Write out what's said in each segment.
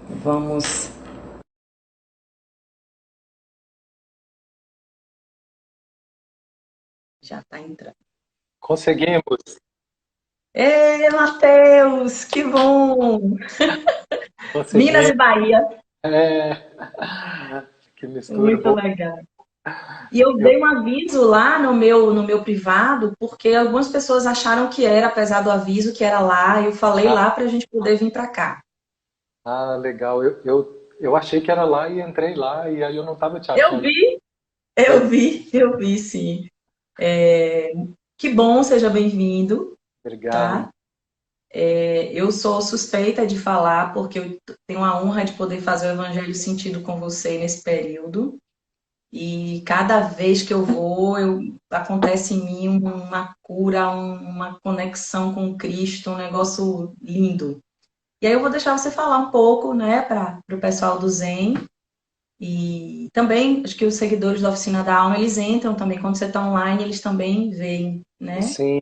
Vamos. Já está entrando. Conseguimos, Ei, Matheus, que bom! Minas conseguimos. e Bahia, É, que mistura muito boa. legal. E eu Eu, dei um aviso lá no meu privado, porque algumas pessoas acharam que era, apesar do aviso, que era lá. Eu falei ah, lá para a gente poder vir para cá. legal. Eu achei que era lá e entrei lá e aí eu não estava te Eu achando. vi, eu vi, sim. Que bom, seja bem-vindo, Obrigado. tá? Eu sou suspeita de falar, porque eu tenho a honra de poder fazer o Evangelho Sentido com você nesse período. E cada vez que eu vou, acontece em mim uma cura, uma conexão com Cristo, um negócio lindo. E aí eu vou deixar você falar um pouco, né, para o pessoal do Zen. E também, acho que os seguidores da Oficina da Alma, eles entram também, quando você está online, eles também veem, né? Sim,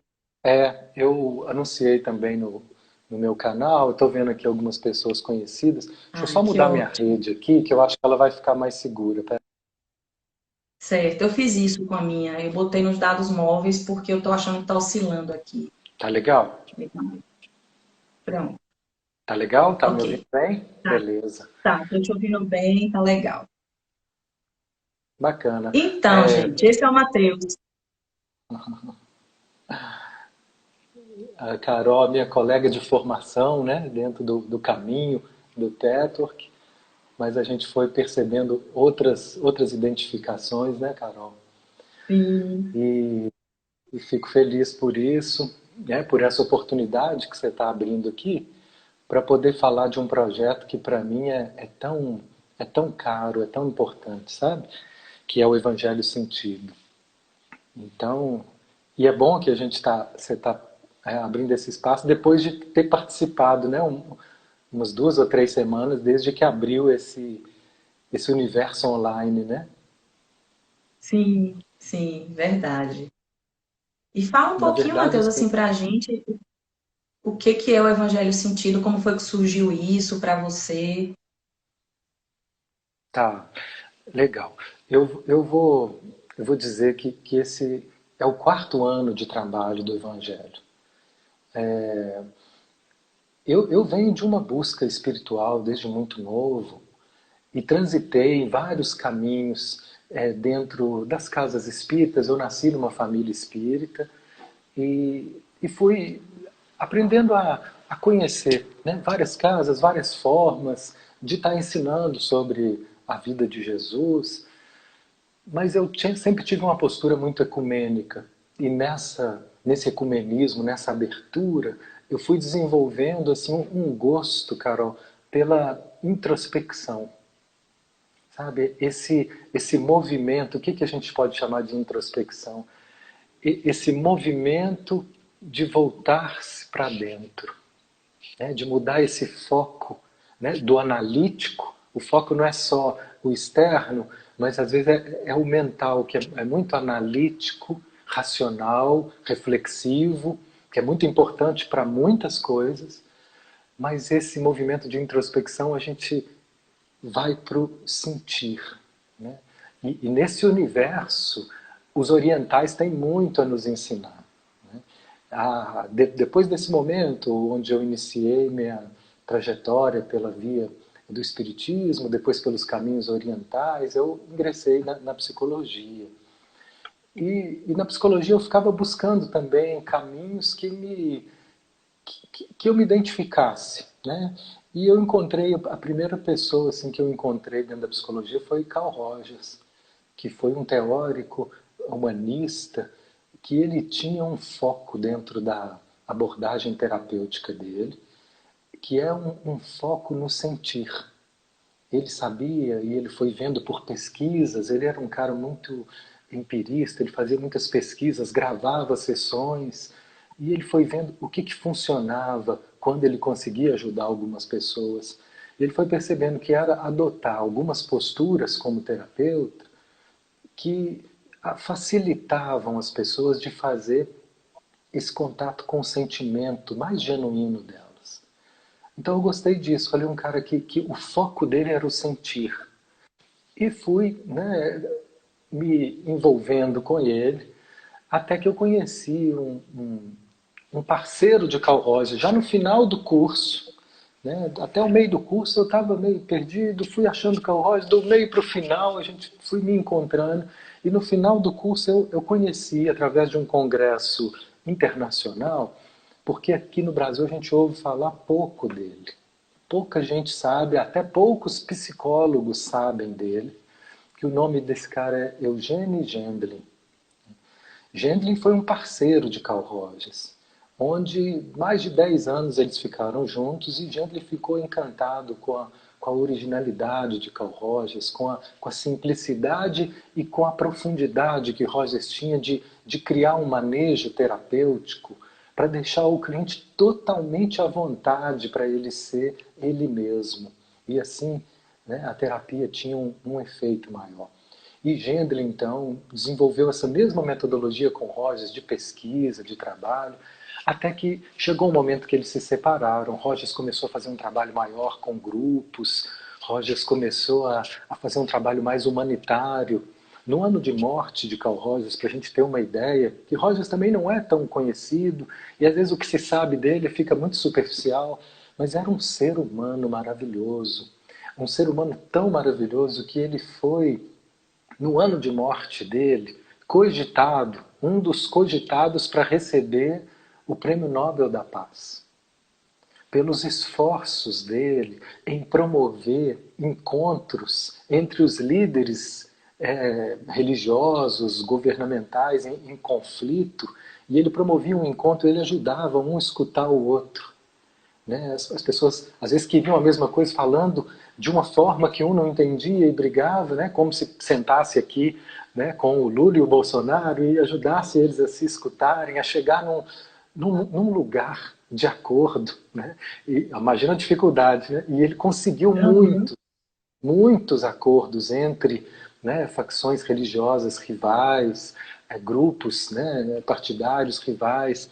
eu anunciei também no meu canal. Estou vendo aqui algumas pessoas conhecidas. Deixa eu Ai, só que mudar minha ótimo. rede aqui, que eu acho que ela vai ficar mais segura. Certo, eu fiz isso com a minha. Eu botei nos dados móveis porque eu tô achando que tá oscilando aqui. Tá legal? Pronto, Tá legal? Tá me ouvindo ok. bem? Tá, Beleza. tá, tô te ouvindo bem, tá legal. Bacana. Então, É, gente, esse é o Matheus. a Carol, minha colega de formação, né, dentro do caminho do Petwork, mas a gente foi percebendo outras identificações, né, Carol? Sim, E, e fico feliz por isso, né, por essa oportunidade que você está abrindo aqui, para poder falar de um projeto que para mim é tão caro, é tão importante, sabe? Que é o Evangelho Sentido. Então, e é bom que você está abrindo esse espaço depois de ter participado, né, umas 2 ou 3 semanas desde que abriu esse universo online, né? sim, verdade. E fala um Na pouquinho, verdade, Matheus, assim, assim, pra gente, o que que é o Evangelho Sentido, como foi que surgiu isso pra você? tá legal. Eu vou dizer que esse é o quarto ano de trabalho do Evangelho. Eu venho de uma busca espiritual desde muito novo e transitei em vários caminhos dentro das casas espíritas. Eu nasci numa família espírita e fui aprendendo a conhecer, né, várias casas, várias formas de estar ensinando sobre a vida de Jesus, mas sempre tive uma postura muito ecumênica e nesse ecumenismo, nessa abertura, eu fui desenvolvendo assim um gosto, Carol, pela introspecção. Sabe, esse movimento, o que a gente pode chamar de introspecção? Esse movimento de voltar-se para dentro, né? De mudar esse foco, né? Do analítico. O foco não é só o externo, mas às vezes é o mental, que é muito analítico, racional, reflexivo, que é muito importante para muitas coisas, mas esse movimento de introspecção a gente vai para o sentir. Né? E nesse universo, os orientais têm muito a nos ensinar. Né? Depois desse momento, onde eu iniciei minha trajetória pela via do espiritismo, depois pelos caminhos orientais, eu ingressei na psicologia. E na psicologia eu ficava buscando também caminhos que eu me identificasse, né? E eu encontrei, a primeira pessoa assim, que eu encontrei dentro da psicologia foi Carl Rogers, que foi um teórico humanista, que ele tinha um foco dentro da abordagem terapêutica dele, que é um foco no sentir. Ele sabia e ele foi vendo por pesquisas, ele era um cara muito empirista, ele fazia muitas pesquisas, gravava sessões, e ele foi vendo o que funcionava quando ele conseguia ajudar algumas pessoas. Ele foi percebendo que era adotar algumas posturas como terapeuta que facilitavam as pessoas de fazer esse contato com o sentimento mais genuíno delas. Então eu gostei disso, falei um cara que o foco dele era o sentir. E fui, né, me envolvendo com ele, até que eu conheci um parceiro de Carl Rogers, já no final do curso, né, até o meio do curso eu estava meio perdido, fui achando Carl Rogers, do meio para o final a gente fui me encontrando, e no final do curso eu conheci, através de um congresso internacional, porque aqui no Brasil a gente ouve falar pouco dele. Pouca gente sabe, até poucos psicólogos sabem dele, que o nome desse cara é Eugene Gendlin. Gendlin foi um parceiro de Carl Rogers, onde mais de 10 anos eles ficaram juntos e Gendlin ficou encantado com a originalidade de Carl Rogers, com a simplicidade e com a profundidade que Rogers tinha de criar um manejo terapêutico para deixar o cliente totalmente à vontade para ele ser ele mesmo. E assim, né, a terapia tinha um efeito maior. E Gendlin, então, desenvolveu essa mesma metodologia com Rogers de pesquisa, de trabalho, até que chegou um momento que eles se separaram. Rogers começou a fazer um trabalho maior com grupos, Rogers começou a fazer um trabalho mais humanitário. No ano de morte de Carl Rogers, para a gente ter uma ideia, que Rogers também não é tão conhecido, e às vezes o que se sabe dele fica muito superficial, mas era um ser humano maravilhoso. Um ser humano tão maravilhoso que ele foi, no ano de morte dele, cogitado, um dos cogitados para receber o Prêmio Nobel da Paz. Pelos esforços dele em promover encontros entre os líderes religiosos, governamentais em conflito, e ele promovia um encontro, ele ajudava um a escutar o outro. Né? As pessoas às vezes queriam a mesma coisa falando de uma forma que um não entendia e brigava, né? Como se sentasse aqui, né, com o Lula e o Bolsonaro e ajudasse eles a se escutarem, a chegar num lugar de acordo. Né? E, imagina a dificuldade. Né? E ele conseguiu Uhum. muitos acordos entre, né, facções religiosas rivais, grupos, né, partidários rivais,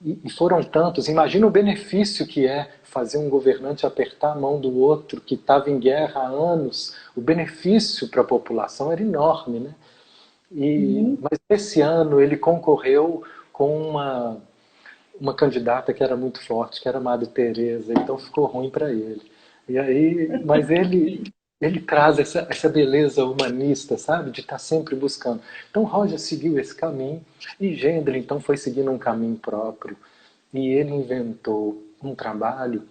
e foram tantos. Imagina o benefício que é fazer um governante apertar a mão do outro que estava em guerra há anos. O benefício para a população era enorme, né? Uhum. Mas esse ano ele concorreu com uma candidata que era muito forte, que era a Madre Teresa, então ficou ruim para ele. E aí, mas ele traz essa beleza humanista, sabe, de estar sempre buscando. Então Roger seguiu esse caminho e Gendry então foi seguindo um caminho próprio e ele inventou um trabalho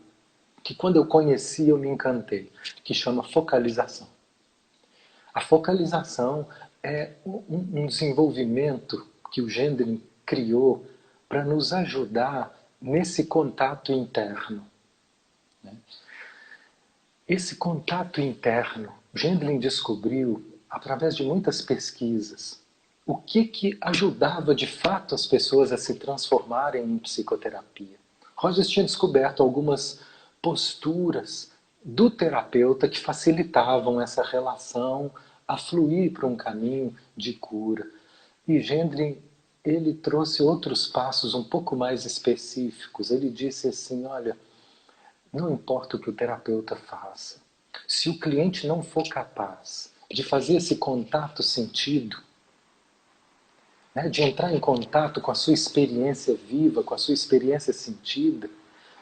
que quando eu conheci eu me encantei, que chama focalização. A focalização é um desenvolvimento que o Gendry criou para nos ajudar nesse contato interno. Né? Esse contato interno, Gendlin descobriu, através de muitas pesquisas, o que ajudava de fato as pessoas a se transformarem em psicoterapia. Rogers tinha descoberto algumas posturas do terapeuta que facilitavam essa relação a fluir para um caminho de cura. E Gendlin, ele trouxe outros passos um pouco mais específicos. Ele disse assim, olha, não importa o que o terapeuta faça, se o cliente não for capaz de fazer esse contato sentido, né, de entrar em contato com a sua experiência viva, com a sua experiência sentida,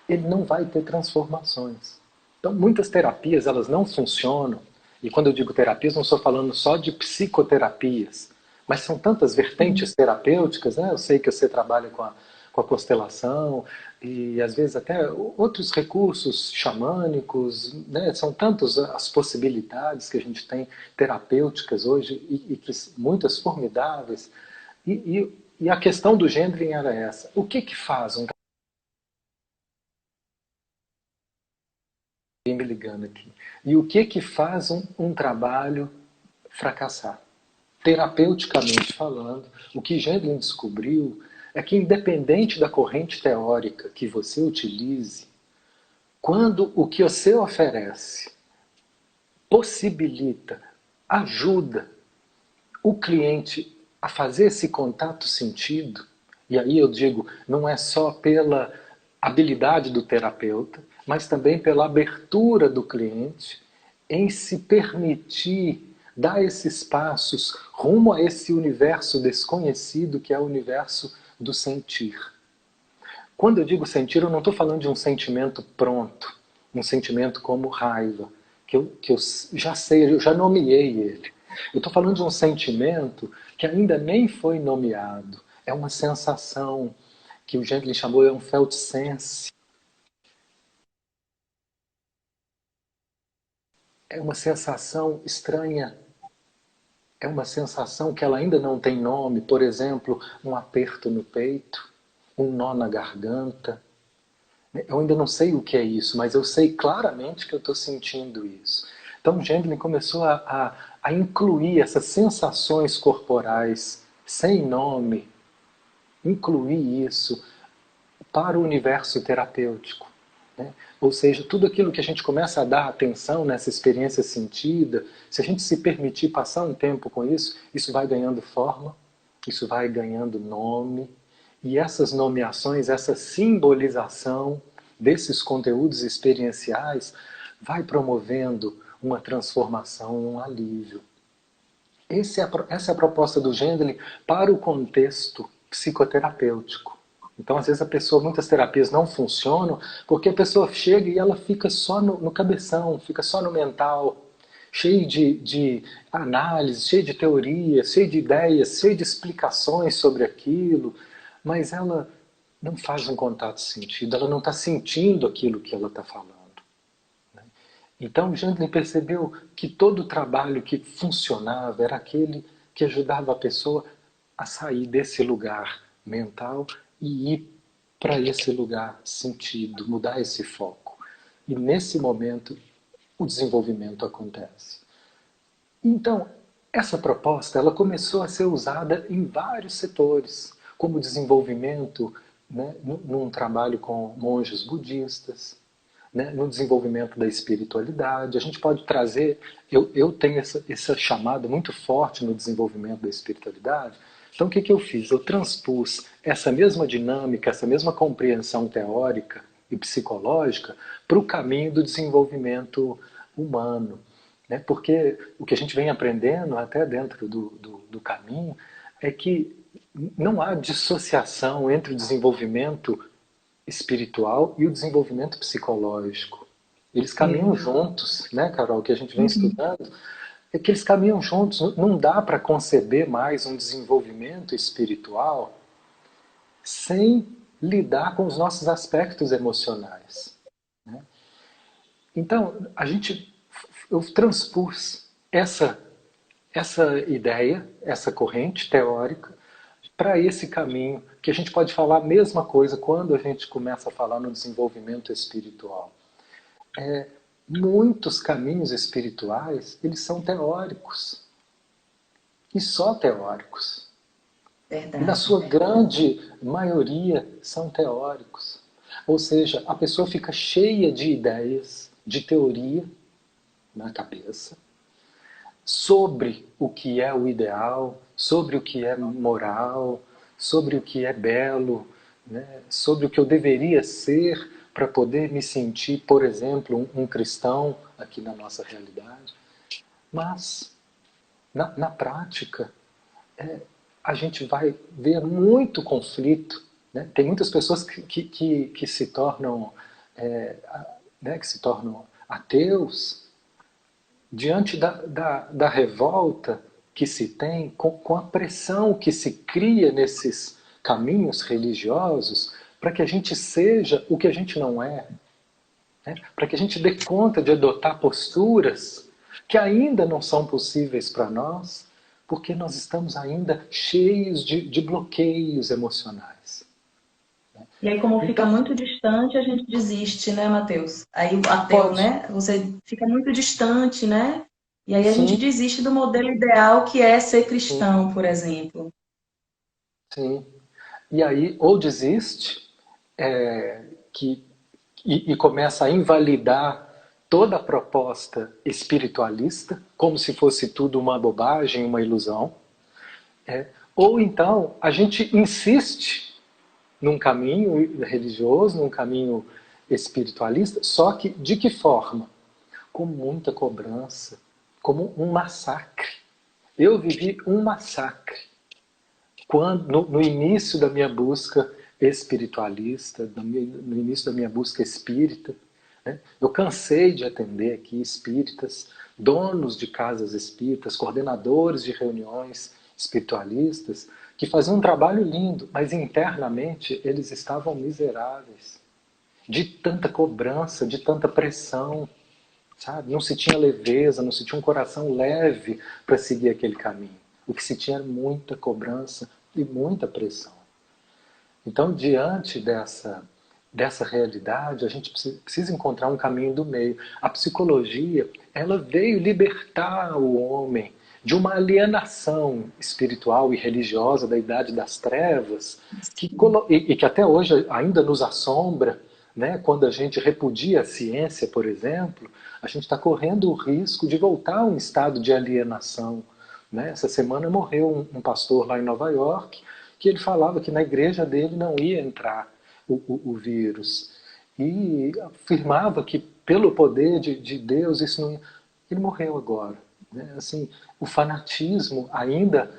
ele não vai ter transformações. Então, muitas terapias elas não funcionam, e quando eu digo terapias, não estou falando só de psicoterapias, mas são tantas vertentes terapêuticas, né? Eu sei que você trabalha com a constelação, e às vezes até outros recursos xamânicos, né? São tantas as possibilidades que a gente tem terapêuticas hoje, e que muitas formidáveis, e a questão do Gendlin era essa, o que faz um me ligando aqui. E o que faz um trabalho fracassar? Terapeuticamente falando, o que Gendlin descobriu é que independente da corrente teórica que você utilize, quando o que você oferece possibilita, ajuda o cliente a fazer esse contato sentido, e aí eu digo, não é só pela habilidade do terapeuta, mas também pela abertura do cliente em se permitir dar esses passos rumo a esse universo desconhecido que é o universo do sentir. Quando eu digo sentir, eu não estou falando de um sentimento pronto, um sentimento como raiva, que eu já sei, eu já nomeei ele. Eu estou falando de um sentimento que ainda nem foi nomeado. É uma sensação que o Jekyll chamou de um felt sense. É uma sensação estranha. É uma sensação que ela ainda não tem nome. Por exemplo, um aperto no peito, um nó na garganta. Eu ainda não sei o que é isso, mas eu sei claramente que eu estou sentindo isso. Então, Gendlin começou a incluir essas sensações corporais sem nome, incluir isso para o universo terapêutico. Né? Ou seja, tudo aquilo que a gente começa a dar atenção nessa experiência sentida, se a gente se permitir passar um tempo com isso, isso vai ganhando forma, isso vai ganhando nome, e essas nomeações, essa simbolização desses conteúdos experienciais vai promovendo uma transformação, um alívio. Essa é a proposta do Gendlin para o contexto psicoterapêutico. Então, às vezes, muitas terapias não funcionam porque a pessoa chega e ela fica só no cabeção, fica só no mental, cheio de análise, cheio de teorias, cheio de ideias, cheio de explicações sobre aquilo, mas ela não faz um contato sentido, ela não está sentindo aquilo que ela está falando. Então, Jandlin percebeu que todo o trabalho que funcionava era aquele que ajudava a pessoa a sair desse lugar mental e ir para esse lugar sentido, mudar esse foco. E nesse momento, o desenvolvimento acontece. Então, essa proposta ela começou a ser usada em vários setores, como desenvolvimento, né, num trabalho com monges budistas, né, no desenvolvimento da espiritualidade. A gente pode trazer, eu tenho essa chamada muito forte no desenvolvimento da espiritualidade. Então o que eu fiz? Eu transpus essa mesma dinâmica, essa mesma compreensão teórica e psicológica para o caminho do desenvolvimento humano. Né? Porque o que a gente vem aprendendo até dentro do caminho é que não há dissociação entre o desenvolvimento espiritual e o desenvolvimento psicológico. Eles caminham juntos, né, Carol? Que a gente vem estudando, é que eles caminham juntos. Não dá para conceber mais um desenvolvimento espiritual sem lidar com os nossos aspectos emocionais. Né? Então, eu transpus essa ideia, essa corrente teórica, para esse caminho, que a gente pode falar a mesma coisa quando a gente começa a falar no desenvolvimento espiritual. Muitos caminhos espirituais, eles são teóricos. E só teóricos. E na Verdade. sua grande maioria são teóricos. Ou seja, a pessoa fica cheia de ideias, de teoria na cabeça, sobre o que é o ideal, sobre o que é moral, sobre o que é belo, né? Sobre o que eu deveria ser para poder me sentir, por exemplo, um cristão aqui na nossa realidade. Mas, na prática, a gente vai ver muito conflito. Né? Tem muitas pessoas que se tornam, que se tornam ateus diante da revolta que se tem, com a pressão que se cria nesses caminhos religiosos, para que a gente seja o que a gente não é, né? Para que a gente dê conta de adotar posturas que ainda não são possíveis para nós, porque nós estamos ainda cheios de bloqueios emocionais. E aí, como fica Então, muito distante, a gente desiste, né, Matheus? Aí o ateu, pode, né? Você fica muito distante, né? E aí a gente sim, desiste do modelo ideal que é ser sim, cristão, por exemplo. sim. E aí, ou desiste, que, e começa a invalidar toda a proposta espiritualista, como se fosse tudo uma bobagem, uma ilusão. Ou então a gente insiste num caminho religioso, num caminho espiritualista, só que de que forma? Com muita cobrança, como um massacre. Eu vivi um massacre no início da minha busca espiritualista, no início da minha busca espírita. Né? Eu cansei de atender aqui espíritas, donos de casas espíritas, coordenadores de reuniões espiritualistas, que faziam um trabalho lindo, mas internamente eles estavam miseráveis. De tanta cobrança, de tanta pressão, sabe? Não se tinha leveza, não se tinha um coração leve para seguir aquele caminho. O que se tinha era muita cobrança e muita pressão. Então, diante dessa realidade, a gente precisa encontrar um caminho do meio. A psicologia, ela veio libertar o homem de uma alienação espiritual e religiosa da idade das trevas, e que até hoje ainda nos assombra, né? Quando a gente repudia a ciência, por exemplo, a gente está correndo o risco de voltar a um estado de alienação. Né? Essa semana morreu um pastor lá em Nova York, que ele falava que na igreja dele não ia entrar o vírus. E afirmava que pelo poder de Deus isso não ia... Ele morreu agora. Né? Assim, o fanatismo ainda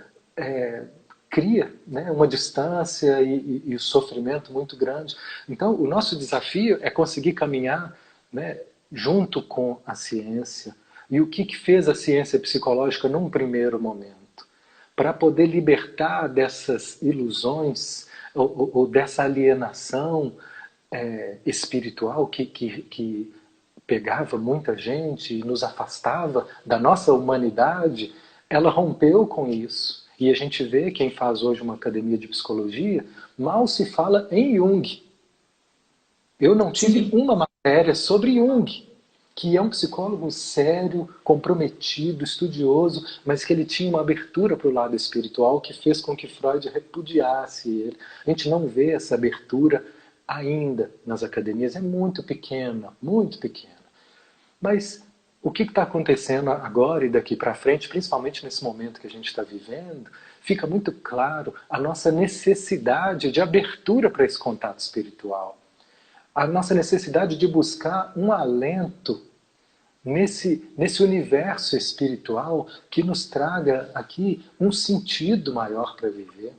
cria, né, uma distância e o sofrimento muito grande. Então, o nosso desafio é conseguir caminhar, né, junto com a ciência. E o que fez a ciência psicológica num primeiro momento? Para poder libertar dessas ilusões ou dessa alienação espiritual que pegava muita gente e nos afastava da nossa humanidade, ela rompeu com isso. E a gente vê, quem faz hoje uma academia de psicologia, mal se fala em Jung. Eu não tive Sim, uma matéria sobre Jung, que é um psicólogo sério, comprometido, estudioso, mas que ele tinha uma abertura para o lado espiritual que fez com que Freud repudiasse ele. A gente não vê essa abertura ainda nas academias, é muito pequena, muito pequena. Mas o que está acontecendo agora e daqui para frente, principalmente nesse momento que a gente está vivendo, fica muito claro a nossa necessidade de abertura para esse contato espiritual. A nossa necessidade de buscar um alento nesse universo espiritual que nos traga aqui um sentido maior para viver.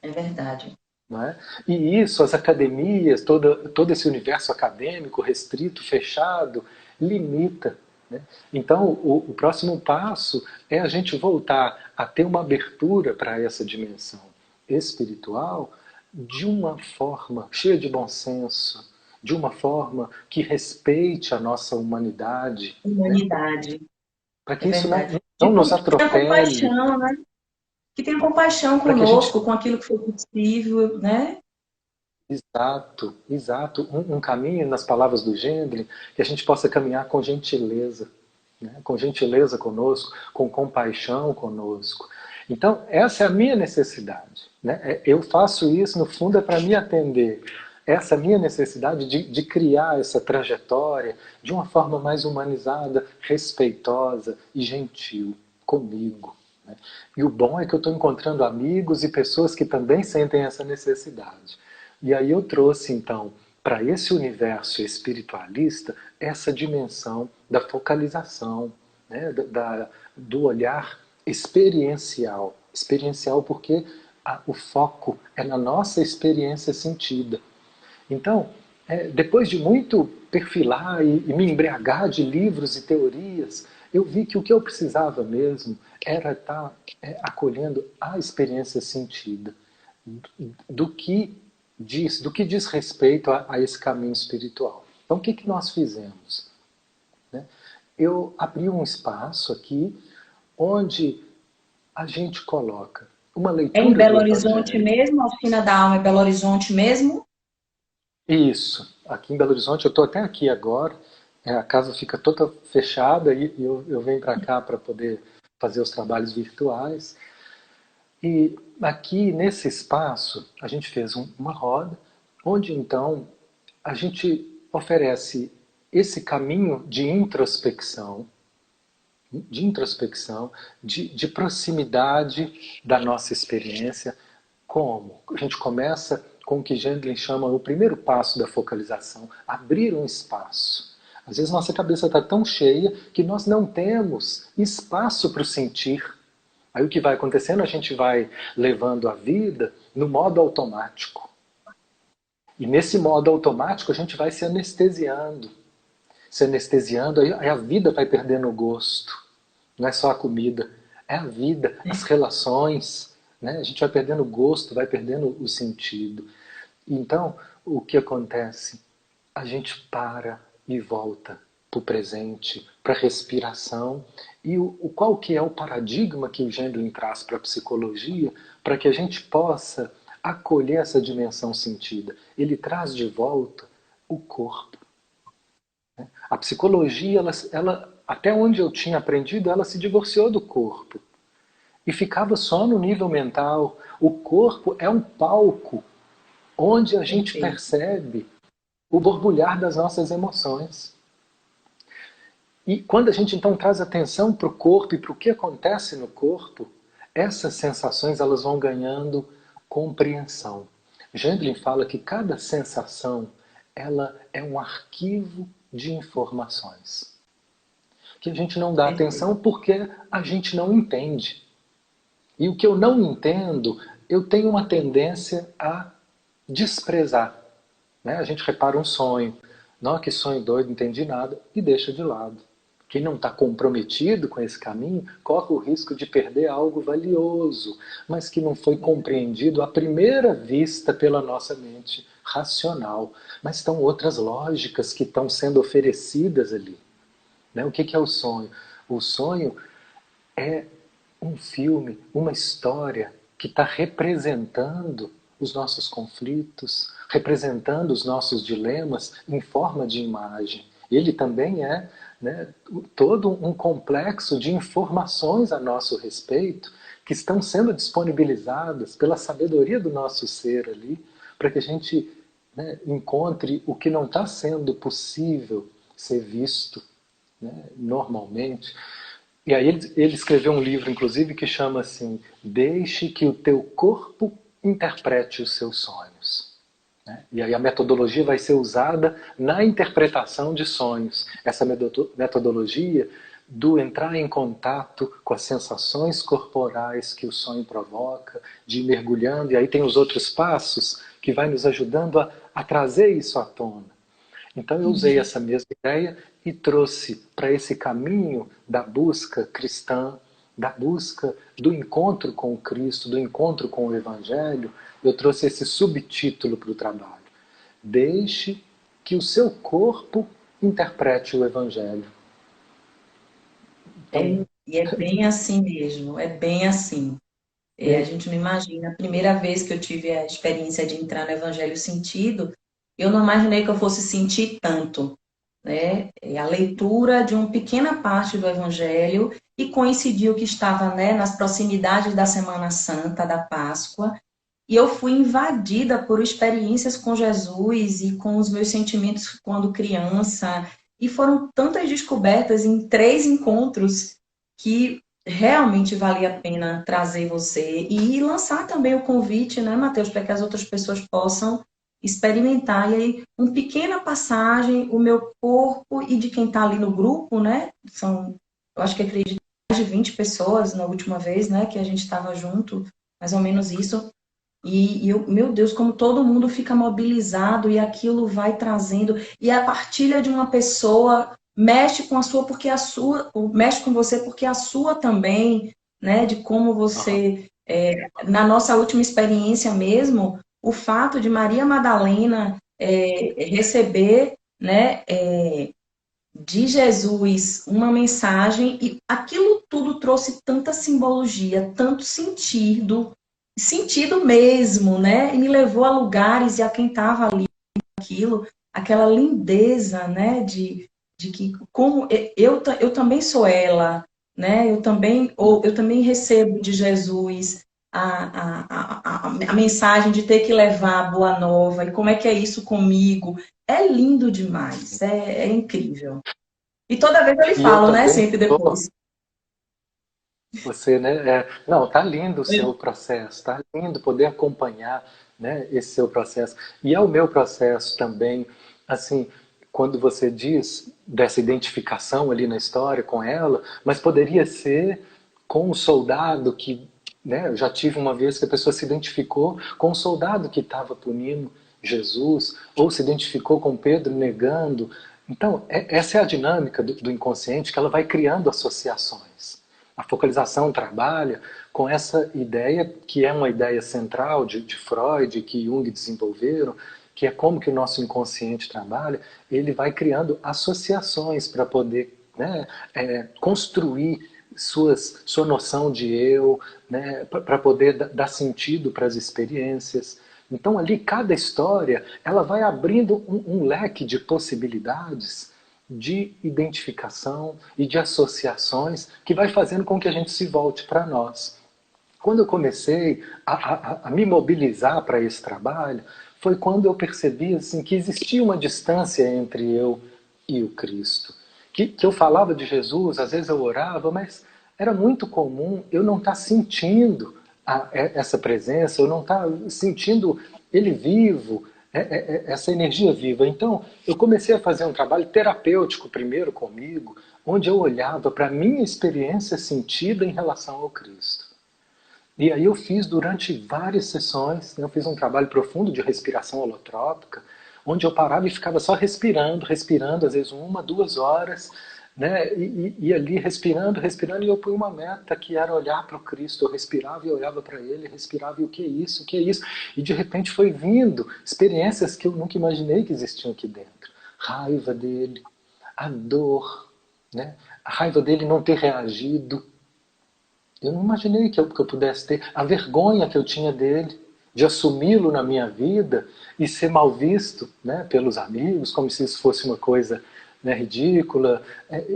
é verdade. Não é? E isso, as academias, todo esse universo acadêmico restrito, fechado, limita. Né? Então, o próximo passo é a gente voltar a ter uma abertura para essa dimensão espiritual de uma forma cheia de bom senso, de uma forma que respeite a nossa humanidade, né? Humanidade, Para é que isso verdade. não nos Que tenha atropele, compaixão, né? Que tenha compaixão para que a gente... conosco, com aquilo que foi possível, né? Exato, exato. Um caminho, nas palavras do Gendre, que a gente possa caminhar com gentileza, né? Com gentileza conosco, com compaixão conosco. Então, essa é a minha necessidade. Né? Eu faço isso, no fundo, é para me atender. Essa minha necessidade de criar essa trajetória de uma forma mais humanizada, respeitosa e gentil comigo. Né? E o bom é que eu estou encontrando amigos e pessoas que também sentem essa necessidade. E aí eu trouxe, então, para esse universo espiritualista, essa dimensão da focalização, né? Do olhar experiencial. Experiencial porque o foco é na nossa experiência sentida. Então, depois de muito perfilar e me embriagar de livros e teorias, eu vi que o que eu precisava mesmo era estar acolhendo a experiência sentida do do que diz respeito a esse caminho espiritual. Então, o que nós fizemos? Né? Eu abri um espaço aqui onde a gente coloca uma É em leitura do Belo Horizonte Evangelho. mesmo, a Oficina da Alma é Belo Horizonte mesmo? Isso, aqui em Belo Horizonte, eu estou até aqui agora, a casa fica toda fechada e eu venho para cá para poder fazer os trabalhos virtuais. E aqui nesse espaço a gente fez uma roda, onde então a gente oferece esse caminho de introspecção, de proximidade da nossa experiência. Como? A gente começa com o que Gendlin chama o primeiro passo da focalização, abrir um espaço. Às vezes nossa cabeça está tão cheia que nós não temos espaço para o sentir. Aí o que vai acontecendo? A gente vai levando a vida no modo automático. E nesse modo automático a gente vai se anestesiando. Se anestesiando, aí a vida vai perdendo o gosto. Não é só a comida, é a vida, as relações. Né? A gente vai perdendo o gosto, vai perdendo o sentido. Então, o que acontece? A gente para e volta para o presente, para a respiração. E qual que é o paradigma que o Gendlin traz para a psicologia para que a gente possa acolher essa dimensão sentida? Ele traz de volta o corpo. A psicologia, até onde eu tinha aprendido, ela se divorciou do corpo. E ficava só no nível mental. O corpo é um palco onde a gente percebe o borbulhar das nossas emoções. E quando a gente então traz atenção para o corpo e para o que acontece no corpo, essas sensações elas vão ganhando compreensão. Gendlin fala que cada sensação ela é um arquivo de informações. Que a gente não dá atenção porque a gente não entende. E o que eu não entendo, eu tenho uma tendência a desprezar. Né? A gente repara um sonho. Não, que sonho doido, não entendi nada, e deixa de lado. Quem não está comprometido com esse caminho, corre o risco de perder algo valioso, mas que não foi compreendido à primeira vista pela nossa mente racional. Mas estão outras lógicas que estão sendo oferecidas ali. Né? O que é o sonho? O sonho é um filme, uma história que está representando os nossos conflitos, representando os nossos dilemas em forma de imagem. Ele também é, né, todo um complexo de informações a nosso respeito que estão sendo disponibilizadas pela sabedoria do nosso ser ali, para que a gente, né, encontre o que não está sendo possível ser visto, né, normalmente. E aí ele escreveu um livro, inclusive, que chama assim: Deixe que o teu corpo interprete os seus sonhos. Né? E aí a metodologia vai ser usada na interpretação de sonhos. Essa metodologia do entrar em contato com as sensações corporais que o sonho provoca, de ir mergulhando, e aí tem os outros passos que vai nos ajudando a trazer isso à tona. Então eu usei essa mesma ideia e trouxe para esse caminho da busca cristã, da busca do encontro com o Cristo, do encontro com o Evangelho, eu trouxe esse subtítulo para o trabalho. Deixe que o seu corpo interprete o Evangelho. Então, E é bem assim mesmo, é bem assim. A gente não imagina. A primeira vez que eu tive a experiência de entrar no Evangelho Sentido, eu não imaginei que eu fosse sentir tanto. Né? A leitura de uma pequena parte do Evangelho e coincidiu que estava, né, nas proximidades da Semana Santa, da Páscoa, e eu fui invadida por experiências com Jesus e com os meus sentimentos quando criança, e foram tantas descobertas em 3 encontros que realmente valia a pena trazer você e lançar também o convite, né, Matheus, para que as outras pessoas possam experimentar. E aí, uma pequena passagem, o meu corpo e de quem está ali no grupo, né? Eu acho que acredito mais de 20 pessoas na última vez, né? Que a gente estava junto, mais ou menos isso. Meu Deus, como todo mundo fica mobilizado e aquilo vai trazendo. E a partilha de uma pessoa mexe com a sua, porque a sua, mexe com você porque a sua também, né? De como você, na nossa última experiência mesmo, o fato de Maria Madalena receber, né, de Jesus uma mensagem, e aquilo tudo trouxe tanta simbologia, tanto sentido, sentido mesmo, né? E me levou a lugares e a quem estava ali, aquilo, aquela lindeza, né? De que como eu também sou ela, né? Eu também recebo de Jesus a mensagem de ter que levar a boa nova, e como é que é isso comigo? É lindo demais, é incrível. E toda vez eu lhe e eu falo, né? também Sempre estou. depois. Você, né? Não, tá lindo o seu processo, tá lindo poder acompanhar. né, esse seu processo. E é o meu processo também, assim, quando você diz dessa identificação ali na história com ela, mas poderia ser com o soldado que, né, eu já tive uma vez que a pessoa se identificou com o soldado que estava punindo Jesus, ou se identificou com Pedro negando. Então, essa é a dinâmica do inconsciente, que ela vai criando associações. A focalização trabalha com essa ideia, que é uma ideia central de Freud, que Jung desenvolveram, que é como que o nosso inconsciente trabalha. Ele vai criando associações para poder, né, construir sua noção de eu, né, para poder dar sentido para as experiências. Então ali cada história ela vai abrindo um leque de possibilidades de identificação e de associações que vai fazendo com que a gente se volte para nós. Quando eu comecei a me mobilizar para esse trabalho, foi quando eu percebi assim, que existia uma distância entre eu e o Cristo. Que eu falava de Jesus, às vezes eu orava, mas era muito comum eu não estar sentindo essa presença, eu não estar sentindo ele vivo, essa energia viva. Então, eu comecei a fazer um trabalho terapêutico primeiro comigo, onde eu olhava para a minha experiência sentida em relação ao Cristo. E aí eu fiz durante várias sessões, né, eu fiz um trabalho profundo de respiração holotrópica, onde eu parava e ficava só respirando, respirando, às vezes 1, 2 horas, né, e ali respirando, respirando, e eu pus uma meta que era olhar para o Cristo. Eu respirava e olhava para Ele, respirava e o que é isso, o que é isso? E de repente foi vindo experiências que eu nunca imaginei que existiam aqui dentro. Raiva dele, a dor, né, a raiva dele não ter reagido. Eu não imaginei que eu pudesse ter a vergonha que eu tinha dele, de assumi-lo na minha vida e ser mal visto, né, pelos amigos, como se isso fosse uma coisa, né, ridícula.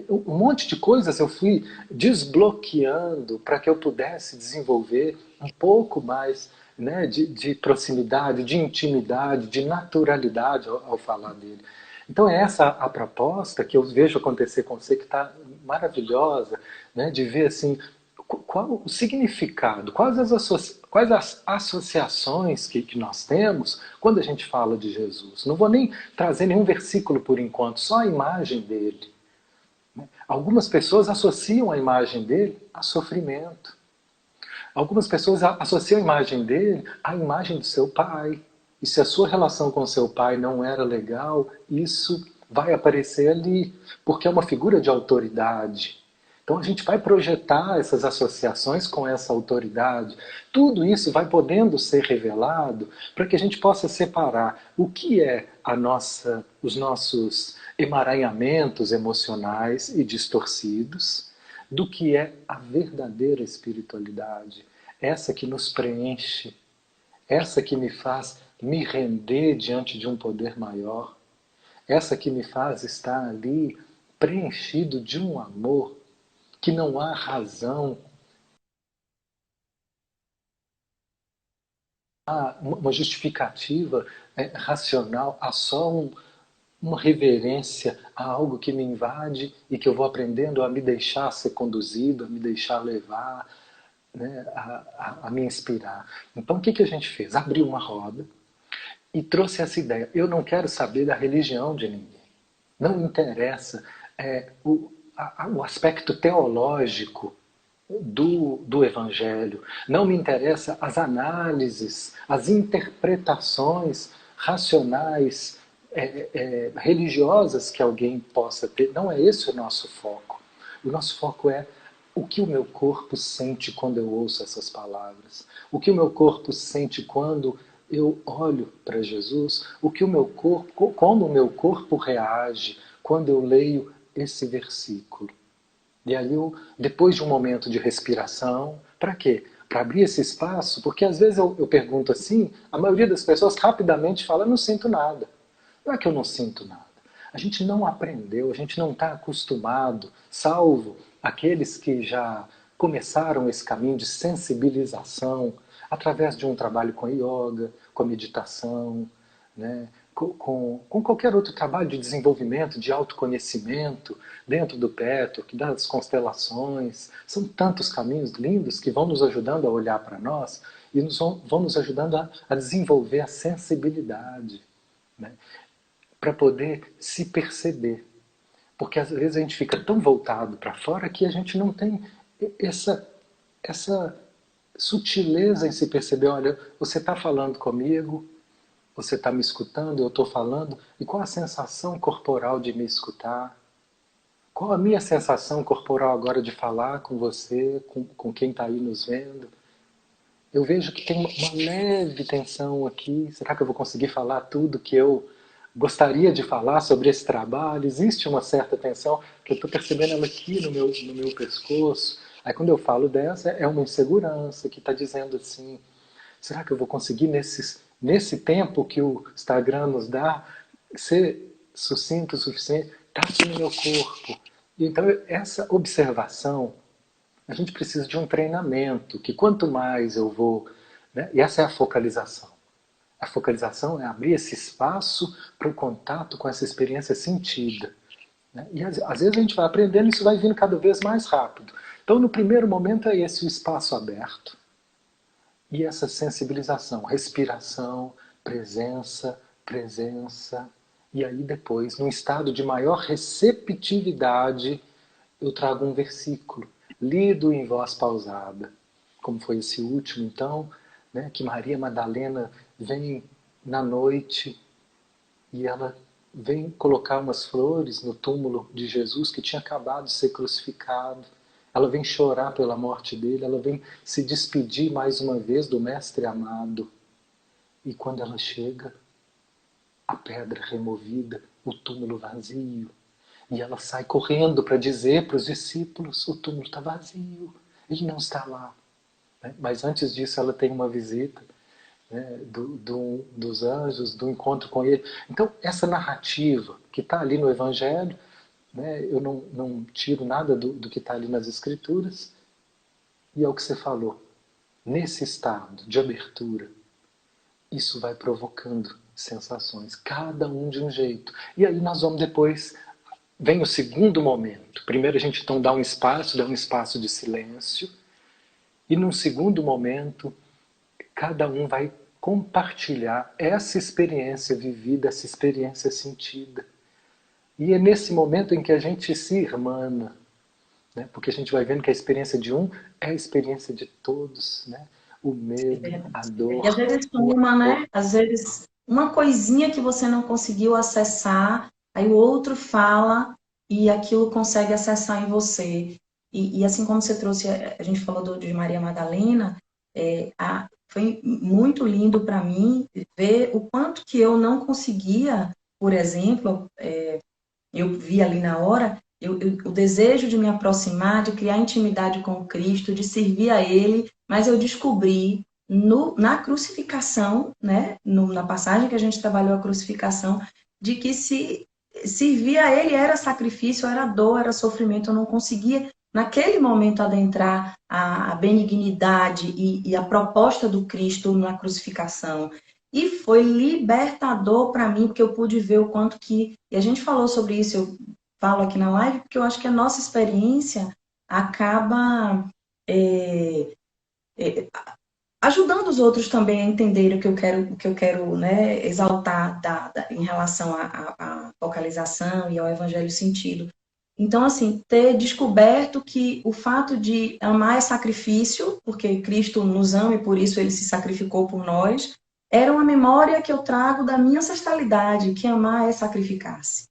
Um monte de coisas eu fui desbloqueando para que eu pudesse desenvolver um pouco mais, né, de proximidade, de intimidade, de naturalidade ao falar dele. Então é essa a proposta que eu vejo acontecer com você, que está maravilhosa, né, de ver assim, qual o significado, quais as associações que nós temos quando a gente fala de Jesus. Não vou nem trazer nenhum versículo por enquanto, só a imagem dele. Algumas pessoas associam a imagem dele a sofrimento. Algumas pessoas associam a imagem dele à imagem do seu pai. E se a sua relação com seu pai não era legal, isso vai aparecer ali, porque é uma figura de autoridade. Então a gente vai projetar essas associações com essa autoridade. Tudo isso vai podendo ser revelado para que a gente possa separar o que é os nossos emaranhamentos emocionais e distorcidos do que é a verdadeira espiritualidade. Essa que nos preenche, essa que me faz me render diante de um poder maior, essa que me faz estar ali preenchido de um amor que não há razão, há uma justificativa racional, há só uma reverência a algo que me invade e que eu vou aprendendo a me deixar ser conduzido, a me deixar levar, né, a me inspirar. Então o que a gente fez? Abriu uma roda e trouxe essa ideia. Eu não quero saber da religião de ninguém. Não me interessa o aspecto teológico do Evangelho. Não me interessa as análises, as interpretações racionais, religiosas que alguém possa ter. Não é esse o nosso foco. O nosso foco é o que o meu corpo sente quando eu ouço essas palavras. O que o meu corpo sente quando eu olho para Jesus. O que o meu corpo, como o meu corpo reage quando eu leio esse versículo. E aí, depois de um momento de respiração, para quê? Para abrir esse espaço, porque às vezes eu pergunto assim, a maioria das pessoas rapidamente fala, não sinto nada. Não é que eu não sinto nada. A gente não aprendeu, a gente não está acostumado, salvo aqueles que já começaram esse caminho de sensibilização através de um trabalho com a yoga, com a meditação, né? Com qualquer outro trabalho de desenvolvimento, de autoconhecimento, dentro do Petroc, das constelações. São tantos caminhos lindos que vão nos ajudando a olhar para nós e vão nos ajudando a desenvolver a sensibilidade, né? Para poder se perceber. Porque às vezes a gente fica tão voltado para fora que a gente não tem essa sutileza em se perceber, olha, você está falando comigo, você está me escutando, eu estou falando, e qual a sensação corporal de me escutar? Qual a minha sensação corporal agora de falar com você, com quem está aí nos vendo? Eu vejo que tem uma leve tensão aqui. Será que eu vou conseguir falar tudo que eu gostaria de falar sobre esse trabalho? Existe uma certa tensão que eu estou percebendo ela aqui no meu pescoço. Aí quando eu falo dessa, é uma insegurança que está dizendo assim, será que eu vou conseguir nesse tempo que o Instagram nos dá ser sucinto o suficiente? Está aqui no meu corpo. Então essa observação, a gente precisa de um treinamento, que quanto mais eu vou... Né? E essa é a focalização. A focalização é abrir esse espaço para o contato com essa experiência sentida. Né? E às vezes a gente vai aprendendo e isso vai vindo cada vez mais rápido. Então no primeiro momento é esse o espaço aberto e essa sensibilização, respiração, presença, presença. E aí depois, num estado de maior receptividade, eu trago um versículo, lido em voz pausada, como foi esse último então, né, que Maria Madalena vem na noite e ela vem colocar umas flores no túmulo de Jesus que tinha acabado de ser crucificado. Ela vem chorar pela morte dele, ela vem se despedir mais uma vez do Mestre amado. E quando ela chega, a pedra removida, o túmulo vazio. E ela sai correndo para dizer para os discípulos, o túmulo está vazio, ele não está lá. Mas antes disso ela tem uma visita, né, dos anjos, do encontro com ele. Então essa narrativa que está ali no Evangelho, né, eu não tiro nada do que está ali nas Escrituras, e é o que você falou. Nesse estado de abertura, isso vai provocando sensações, cada um de um jeito. E aí nós vamos depois... Vem o segundo momento. Primeiro a gente então dá um espaço de silêncio. E num segundo momento, cada um vai compartilhar essa experiência vivida, essa experiência sentida. E é nesse momento em que a gente se irmana, né? Porque a gente vai vendo que a experiência de um é a experiência de todos, né? O É medo, verdade. a E às dor, vezes o uma, amor. né? Às vezes uma coisinha que você não conseguiu acessar, aí o outro fala e aquilo consegue acessar em você. E assim como você trouxe, a gente falou de Maria Madalena, foi muito lindo para mim ver o quanto que eu não conseguia, por exemplo, eu vi ali na hora, o desejo de me aproximar, de criar intimidade com Cristo, de servir a Ele, mas eu descobri na crucificação, né, na passagem que a gente trabalhou a crucificação, de que se servir a Ele era sacrifício, era dor, era sofrimento, eu não conseguia naquele momento adentrar a benignidade e a proposta do Cristo na crucificação. E foi libertador para mim, porque eu pude ver o quanto que... E a gente falou sobre isso, eu falo aqui na live, porque eu acho que a nossa experiência acaba ajudando os outros também a entenderem o que eu quero, né, exaltar em relação à focalização e ao evangelho sentido. Então, assim, ter descoberto que o fato de amar é sacrifício, porque Cristo nos ama e por isso ele se sacrificou por nós, era uma memória que eu trago da minha ancestralidade, que amar é sacrificar-se,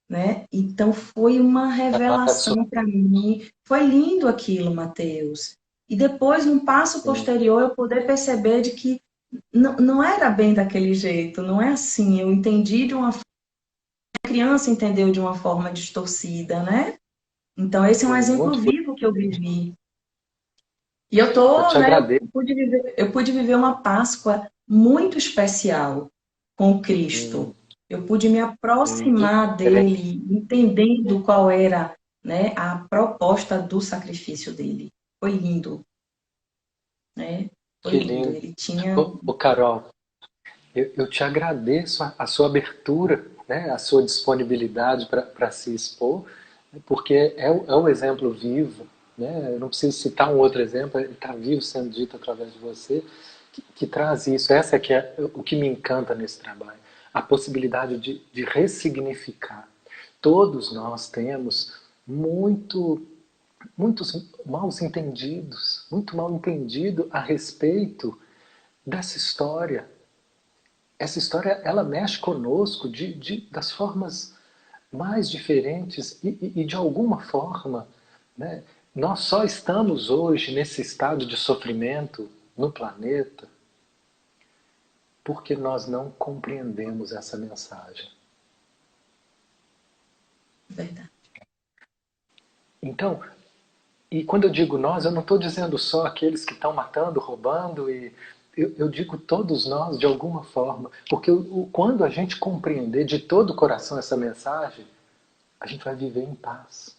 né? Então, foi uma revelação para mim. Foi lindo aquilo, Mateus. E depois, num passo posterior, eu poder perceber de que não era bem daquele jeito, não é assim. Eu entendi de uma forma, a criança entendeu de uma forma distorcida, né? Então, esse é um exemplo Muito, vivo que eu vivi. E eu te né, agradeço. eu pude viver uma Páscoa muito especial com Hum, Cristo. Eu pude me que aproximar diferente. dele, entendendo qual era, né, a proposta do sacrifício dele. Foi lindo, né? Foi Que lindo. lindo. Ele tinha... Carol, eu te agradeço a sua abertura, né, a sua disponibilidade para se expor, porque é um exemplo vivo, né? Eu não preciso citar um outro exemplo, ele está vivo sendo dito através de você, que traz isso. Essa é que é o que me encanta nesse trabalho, a possibilidade de ressignificar. Todos nós temos muitos maus entendidos, muito mal entendido a respeito dessa história. Essa história, ela mexe conosco das formas mais diferentes e de alguma forma, né, nós só estamos hoje nesse estado de sofrimento no planeta porque nós não compreendemos essa mensagem. Verdade. Então, e quando eu digo nós, eu não estou dizendo só aqueles que estão matando, roubando, eu digo todos nós de alguma forma, porque quando a gente compreender de todo o coração essa mensagem, a gente vai viver em paz.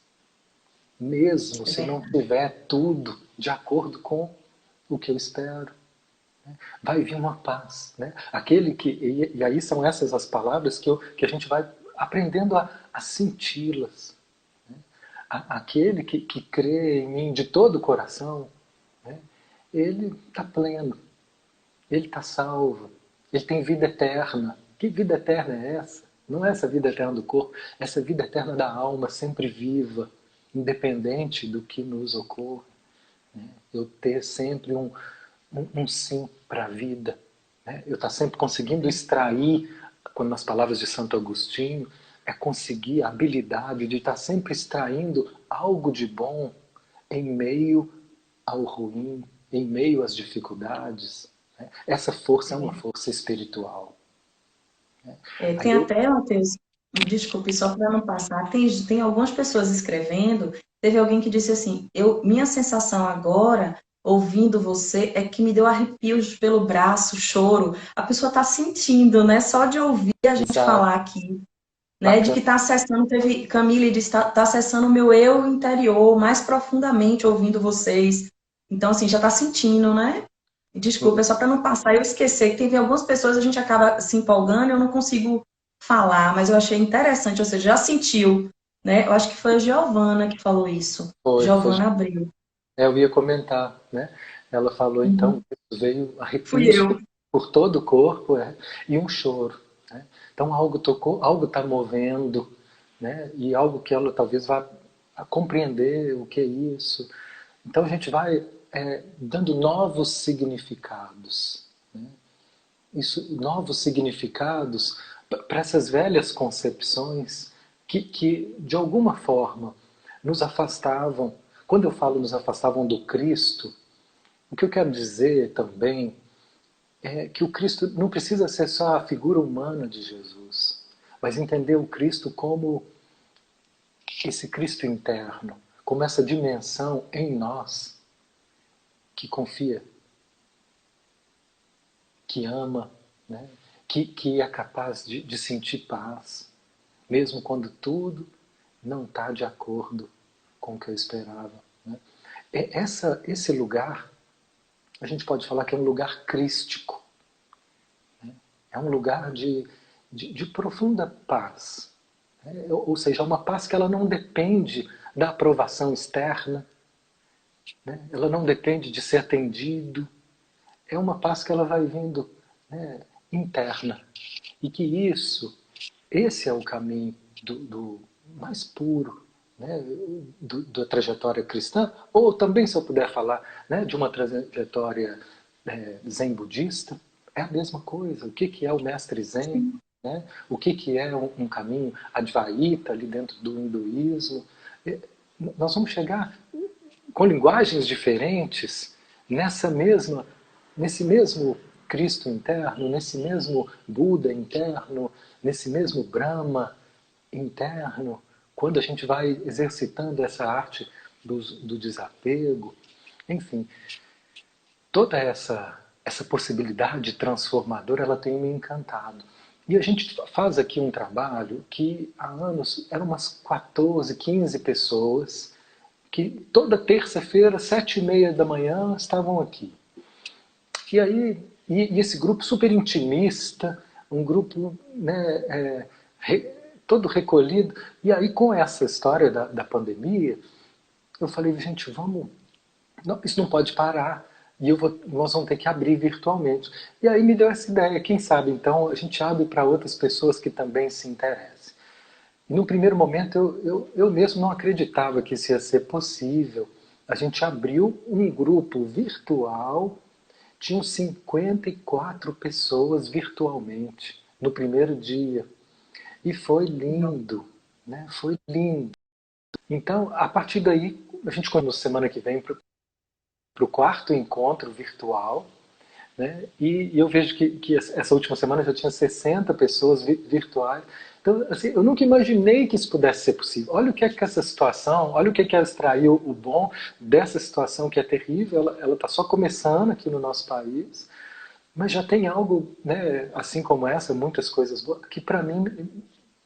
Mesmo É se não verdade. tiver tudo de acordo com o que eu espero. Vai vir uma paz. Né? Aquele que, e aí são essas as palavras que a gente vai aprendendo a senti-las. Né? Aquele que crê em mim de todo o coração, né? Ele está pleno, ele está salvo, ele tem vida eterna. Que vida eterna é essa? Não é essa vida eterna do corpo, essa vida eterna da alma, sempre viva, independente do que nos ocorra. Né? Eu ter sempre um sim para a vida. Né? Eu estar sempre conseguindo extrair, quando nas palavras de Santo Agostinho, é conseguir a habilidade de estar sempre extraindo algo de bom em meio ao ruim, em meio às dificuldades. Né? Essa força é uma força espiritual. Né? Aí Tem eu, até, Matheus, desculpe, só para não passar, tem algumas pessoas escrevendo, teve alguém que disse assim, minha sensação agora, ouvindo você, é que me deu arrepios pelo braço, choro. A pessoa está sentindo, né? Só de ouvir a gente exato, falar aqui, né? De que bacana. está acessando, teve, Camille disse, está acessando o meu eu interior mais profundamente ouvindo vocês. Então, assim, já está sentindo, né? Desculpa, é só para não passar e eu esquecer que teve algumas pessoas a gente acaba se empolgando e eu não consigo falar, mas eu achei interessante, ou seja, já sentiu, né? Eu acho que foi a Giovana que falou isso. Foi, Giovana Abreu. eu ia comentar, né? Ela falou então, Uhum. veio Fui arrepios eu. por todo o corpo, e um choro. Né? Então algo tocou, algo está movendo, né? E algo que ela talvez vá a compreender o que é isso. Então a gente vai dando novos significados. Né? Novos significados para essas velhas concepções que, de alguma forma, nos afastavam. Quando eu falo nos afastavam do Cristo, o que eu quero dizer também é que o Cristo não precisa ser só a figura humana de Jesus, mas entender o Cristo como esse Cristo interno, como essa dimensão em nós que confia, que ama, né? que é capaz de sentir paz, mesmo quando tudo não está de acordo com o que eu esperava. Né? Esse lugar, a gente pode falar que é um lugar crístico, né? É um lugar de profunda paz. Né? Ou seja, é uma paz que ela não depende da aprovação externa, né? Ela não depende de ser atendido, é uma paz que ela vai vindo, né, interna. E que esse é o caminho do mais puro, né, da trajetória cristã, ou também, se eu puder falar, né, de uma trajetória zen budista, é a mesma coisa. O que é o mestre zen? Né? O que é um caminho advaita ali dentro do hinduísmo? Nós vamos chegar com linguagens diferentes nesse mesmo Cristo interno, nesse mesmo Buda interno, nesse mesmo Brahma interno, quando a gente vai exercitando essa arte do desapego, enfim, toda essa possibilidade transformadora, ela tem me encantado. E a gente faz aqui um trabalho que há anos eram umas 14, 15 pessoas que toda terça-feira, 7h30 da manhã, estavam aqui. E aí, esse grupo super intimista, um grupo, né, todo recolhido. E aí, com essa história da pandemia, Eu falei, gente, vamos, não, isso não pode parar. E nós vamos ter que abrir virtualmente. E aí me deu essa ideia, quem sabe então a gente abre para outras pessoas que também se interessem. E no primeiro momento eu mesmo não acreditava que isso ia ser possível. A gente abriu um grupo virtual, tinham 54 pessoas virtualmente no primeiro dia. E foi lindo, né? Foi lindo. Então, a partir daí, a gente continua semana que vem para o quarto encontro virtual, né? E eu vejo que essa última semana já tinha 60 pessoas virtuais. Então, assim, eu nunca imaginei que isso pudesse ser possível. Olha o que é que essa situação, olha o que é extrair o bom dessa situação que é terrível. Ela está só começando aqui no nosso país, mas já tem algo, né, assim como essa, muitas coisas boas, que para mim,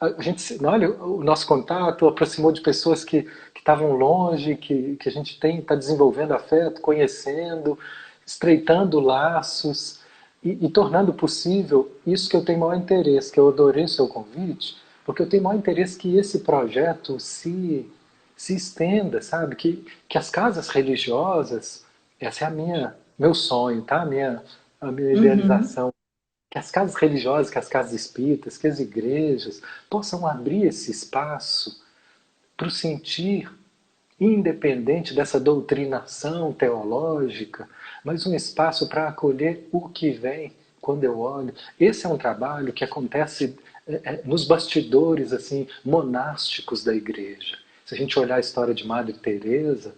a gente, olha, o nosso contato aproximou de pessoas que estavam longe, que a gente está desenvolvendo afeto, conhecendo, estreitando laços e tornando possível isso que eu tenho maior interesse, que eu adorei o seu convite, porque eu tenho maior interesse que esse projeto se estenda, sabe? Que as casas religiosas, essa é meu sonho, tá? A minha Uhum. idealização, que as casas religiosas, que as casas espíritas, que as igrejas possam abrir esse espaço para o sentir independente dessa doutrinação teológica, mas um espaço para acolher o que vem quando eu olho. Esse é um trabalho que acontece nos bastidores assim monásticos da igreja. Se a gente olhar a história de Madre Teresa,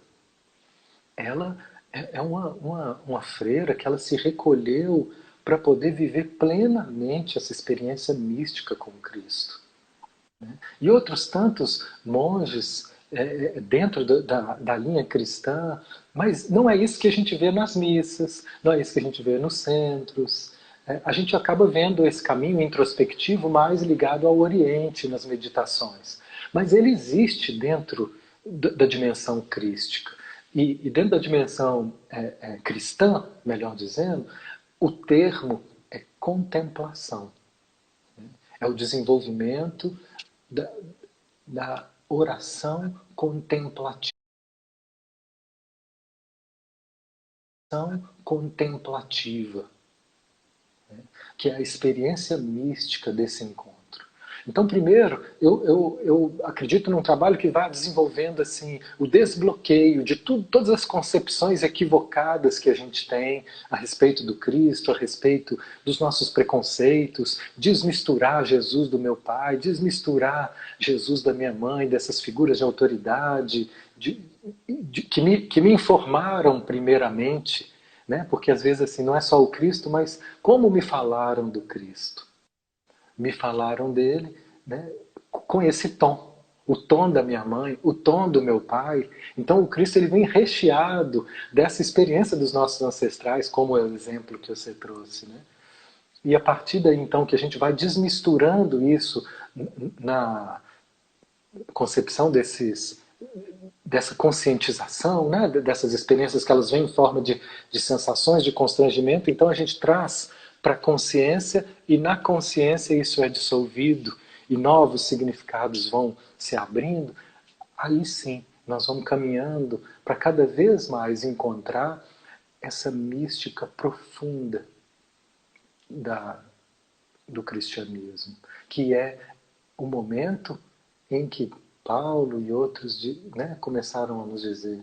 ela é uma freira que ela se recolheu para poder viver plenamente essa experiência mística com Cristo. E outros tantos monges dentro da linha cristã, mas não é isso que a gente vê nas missas, não é isso que a gente vê nos centros. A gente acaba vendo esse caminho introspectivo mais ligado ao Oriente nas meditações. Mas ele existe dentro da dimensão crística. E dentro da dimensão cristã, melhor dizendo, o termo é contemplação. É o desenvolvimento da, da oração contemplativa. Contemplativa, que é a experiência mística desse encontro. Então, primeiro, eu acredito num trabalho que vai desenvolvendo assim o desbloqueio de todas as concepções equivocadas que a gente tem a respeito do Cristo, a respeito dos nossos preconceitos, desmisturar Jesus do meu pai, desmisturar Jesus da minha mãe, dessas figuras de autoridade, que me informaram primeiramente, né? Porque às vezes assim não é só o Cristo, mas como me falaram do Cristo. Me falaram dele, né, com esse tom. O tom da minha mãe, o tom do meu pai. Então o Cristo ele vem recheado dessa experiência dos nossos ancestrais, como é o exemplo que você trouxe. Né? E a partir daí então que a gente vai desmisturando isso na concepção dessa conscientização, né, dessas experiências que elas vêm em forma de sensações de constrangimento, então a gente traz para a consciência e na consciência isso é dissolvido e novos significados vão se abrindo, aí sim nós vamos caminhando para cada vez mais encontrar essa mística profunda da, do cristianismo, que é o momento em que Paulo e outros né, começaram a nos dizer: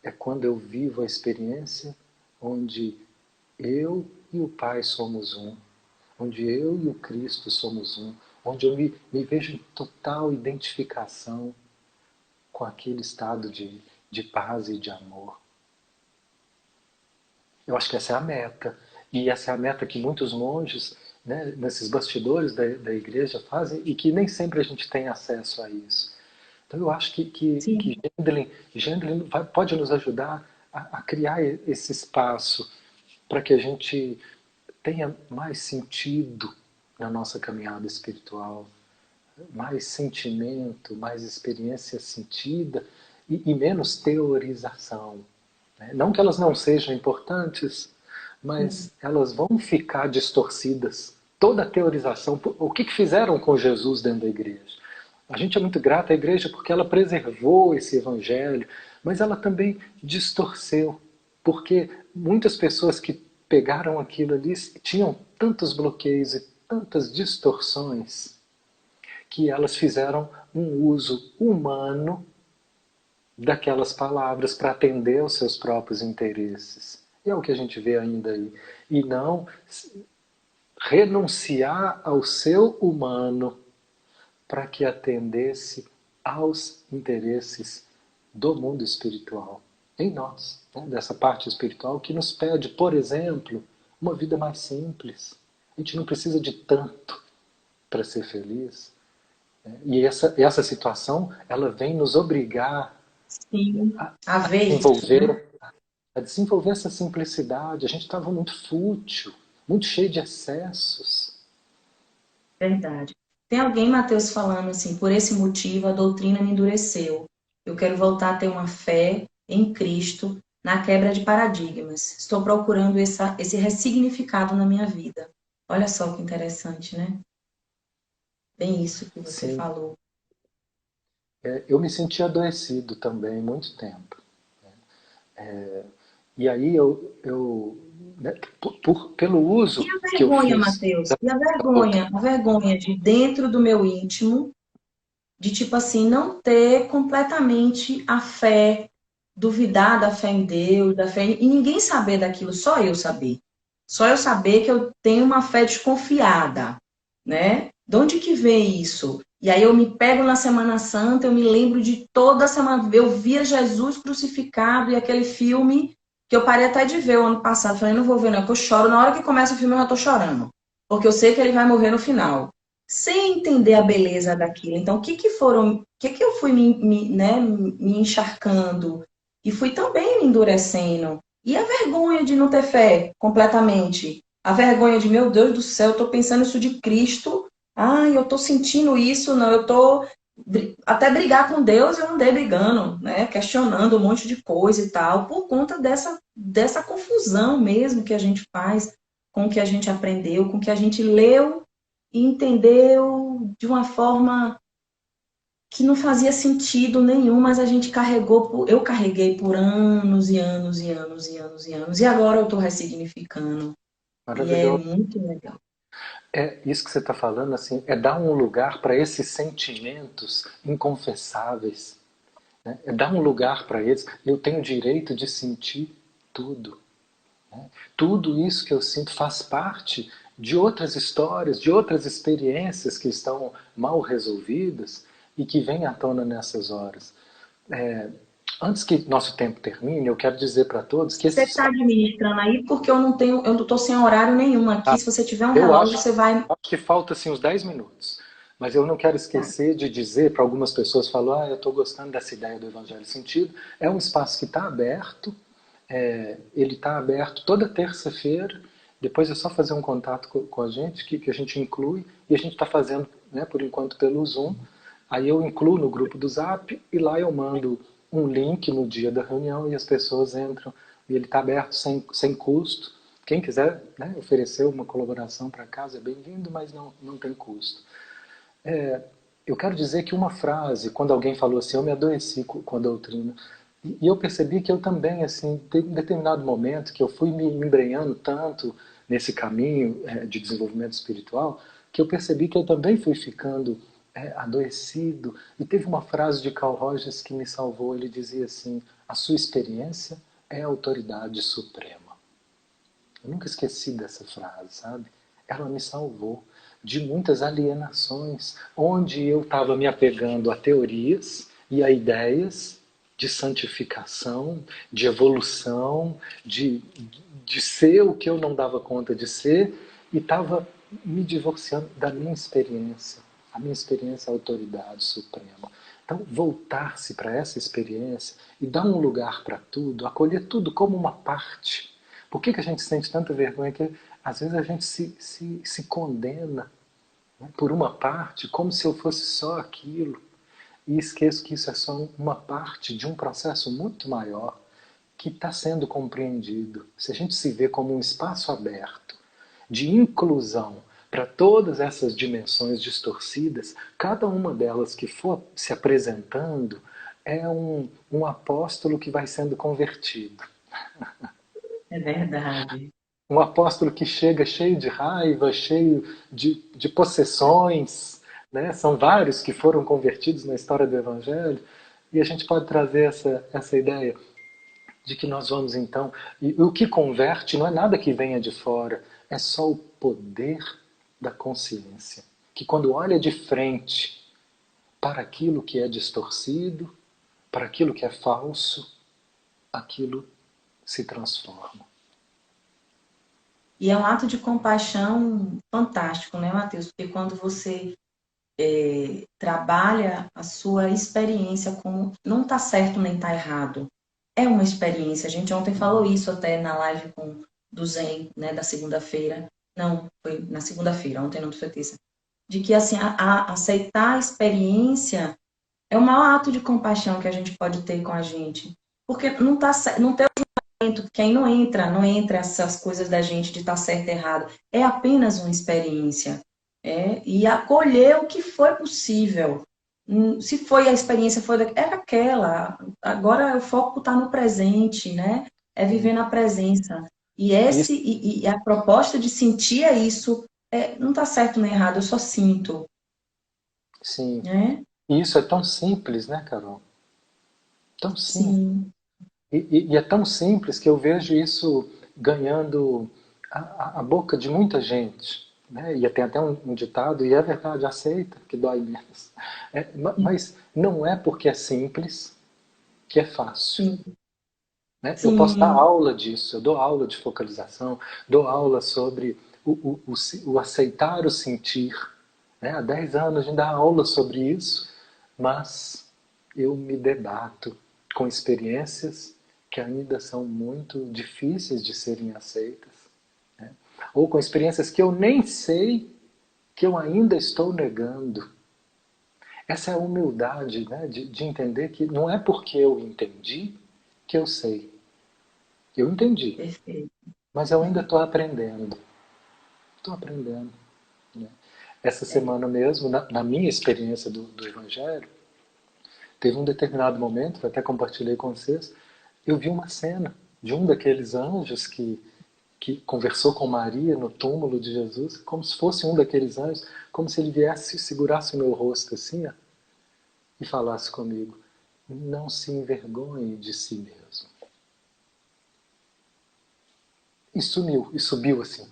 é quando eu vivo a experiência onde eu e o Pai somos um, onde eu e o Cristo somos um, onde eu me vejo em total identificação com aquele estado de paz e de amor. Eu acho que essa é a meta. E essa é a meta que muitos monges, né, nesses bastidores da igreja fazem e que nem sempre a gente tem acesso a isso. Então eu acho que Sim. Gendlin pode nos ajudar a criar esse espaço para que a gente tenha mais sentido na nossa caminhada espiritual, mais sentimento, mais experiência sentida e menos teorização. Né? Não que elas não sejam importantes, mas elas vão ficar distorcidas. Toda a teorização, o que fizeram com Jesus dentro da igreja? A gente é muito grato à igreja porque ela preservou esse evangelho, mas ela também distorceu, porque muitas pessoas que pegaram aquilo ali tinham tantos bloqueios e tantas distorções que elas fizeram um uso humano daquelas palavras para atender aos seus próprios interesses. E é o que a gente vê ainda aí. E não renunciar ao seu humano para que atendesse aos interesses do mundo espiritual, em nós, né? Dessa parte espiritual que nos pede, por exemplo, uma vida mais simples. A gente não precisa de tanto para ser feliz. Né? E essa situação, ela vem nos obrigar Sim, a, a a ver isso, né? desenvolver, a desenvolver essa simplicidade. A gente estava muito fútil, muito cheio de excessos. Verdade. Tem alguém, Mateus, falando assim, por esse motivo a doutrina me endureceu. Eu quero voltar a ter uma fé em Cristo na quebra de paradigmas. Estou procurando esse ressignificado na minha vida. Olha só que interessante, né? Bem isso que você Sim, falou. eu me senti adoecido também muito tempo. E aí eu né, pelo E uso a que eu vergonha, fiz Mateus? da E doutrina, a vergonha de dentro do meu íntimo, de tipo assim, não ter completamente a fé, duvidar da fé em Deus, da fé e ninguém saber daquilo, só eu saber. Só eu saber que eu tenho uma fé desconfiada, né? De onde que vem isso? E aí eu me pego na Semana Santa, eu me lembro de toda a semana, eu via Jesus crucificado e aquele filme que eu parei até de ver o ano passado. Falei, não vou ver não, que eu choro. Na hora que começa o filme eu já tô chorando. Porque eu sei que ele vai morrer no final sem entender a beleza daquilo. Então, o que eu fui né, me encharcando e fui também me endurecendo. E a vergonha de não ter fé completamente. A vergonha de, meu Deus do céu, eu estou pensando isso de Cristo. Ai, eu estou sentindo isso, não, eu estou até brigar com Deus, eu andei brigando, né, questionando um monte de coisa e tal, por conta dessa confusão mesmo que a gente faz com o que a gente aprendeu, com o que a gente leu e entendeu de uma forma que não fazia sentido nenhum, mas a gente eu carreguei por anos e anos e anos e anos e anos, e agora eu estou ressignificando. E é maravilhosa. muito legal. É isso que você está falando, assim, é dar um lugar para esses sentimentos inconfessáveis, né? É dar um lugar para eles. Eu tenho o direito de sentir tudo. Né? Tudo isso que eu sinto faz parte de outras histórias, de outras experiências que estão mal resolvidas e que vêm à tona nessas horas. É, antes que nosso tempo termine, eu quero dizer para todos que Você esse está espaço. administrando aí porque eu não estou sem horário nenhum aqui. Se você tiver um Eu relógio, acho, você vai. acho que falta assim, uns 10 minutos. Mas eu não quero esquecer de dizer para algumas pessoas, falar, eu estou gostando dessa ideia do Evangelho Sentido. É um espaço que está aberto, ele está aberto toda terça-feira. Depois é só fazer um contato com a gente, que a gente inclui. E a gente está fazendo, né, por enquanto, pelo Zoom. Aí eu incluo no grupo do Zap e lá eu mando um link no dia da reunião e as pessoas entram. E ele está aberto sem custo. Quem quiser, né, oferecer uma colaboração para casa é bem-vindo, mas não tem custo. Eu quero dizer que uma frase, quando alguém falou assim, eu me adoeci com a doutrina, e eu percebi que eu também, assim, tem um determinado momento que eu fui me embrenhando tanto nesse caminho de desenvolvimento espiritual, que eu percebi que eu também fui ficando adoecido. E teve uma frase de Carl Rogers que me salvou. Ele dizia assim: a sua experiência é a autoridade suprema. Eu nunca esqueci dessa frase, sabe? Ela me salvou de muitas alienações, onde eu estava me apegando a teorias e a ideias de santificação, de evolução, de ser o que eu não dava conta de ser, e estava me divorciando da minha experiência. A minha experiência é a autoridade suprema. Então, voltar-se para essa experiência e dar um lugar para tudo, acolher tudo como uma parte. Por que a gente sente tanta vergonha que às vezes a gente se condena, né, por uma parte, como se eu fosse só aquilo, e esqueço que isso é só uma parte de um processo muito maior que está sendo compreendido. Se a gente se vê como um espaço aberto de inclusão para todas essas dimensões distorcidas, cada uma delas que for se apresentando é um apóstolo que vai sendo convertido. É verdade. Um apóstolo que chega cheio de raiva, cheio de possessões, né? São vários que foram convertidos na história do Evangelho, e a gente pode trazer essa ideia de que nós vamos então... E o que converte não é nada que venha de fora, é só o poder da consciência, que quando olha de frente para aquilo que é distorcido, para aquilo que é falso, aquilo se transforma. E é um ato de compaixão fantástico, né, Matheus? Porque quando você trabalha a sua experiência como não está certo nem está errado. É uma experiência. A gente ontem falou isso até na live do Zen, né, da segunda-feira. Não, foi na segunda-feira, ontem não foi terça. De que assim, aceitar a experiência é o maior ato de compaixão que a gente pode ter com a gente. Porque não tem quem não entra essas coisas da gente de estar certo e errado. É apenas uma experiência. E acolher o que foi possível. Se foi a experiência, era aquela. Agora o foco está no presente, né? É viver na presença. Isso, E a proposta de sentir é isso. Não está certo nem errado, eu só sinto. sim. Né? E isso é tão simples, né, Carol? Tão simples. Sim, E é tão simples que eu vejo isso ganhando a boca de muita gente. Né? E tem até um ditado, e é verdade, aceita, que dói menos. Mas não é porque é simples que é fácil. sim, Né? Eu posso dar sim. aula disso, eu dou aula de focalização, dou aula sobre o aceitar o sentir. Né? Há 10 anos a gente dá aula sobre isso, mas eu me debato com experiências que ainda são muito difíceis de serem aceitas. Né? Ou com experiências que eu nem sei, que eu ainda estou negando. Essa é a humildade, né? de entender que não é porque eu entendi que eu sei. Eu entendi, Perfeito. mas eu ainda estou aprendendo. Estou aprendendo. Né? Essa É. semana mesmo, na minha experiência do Evangelho, teve um determinado momento, eu até compartilhei com vocês, eu vi uma cena de um daqueles anjos que conversou com Maria no túmulo de Jesus, como se fosse um daqueles anjos, como se ele viesse e segurasse o meu rosto assim, ó, e falasse comigo: não se envergonhe de si mesmo. E sumiu, e subiu assim.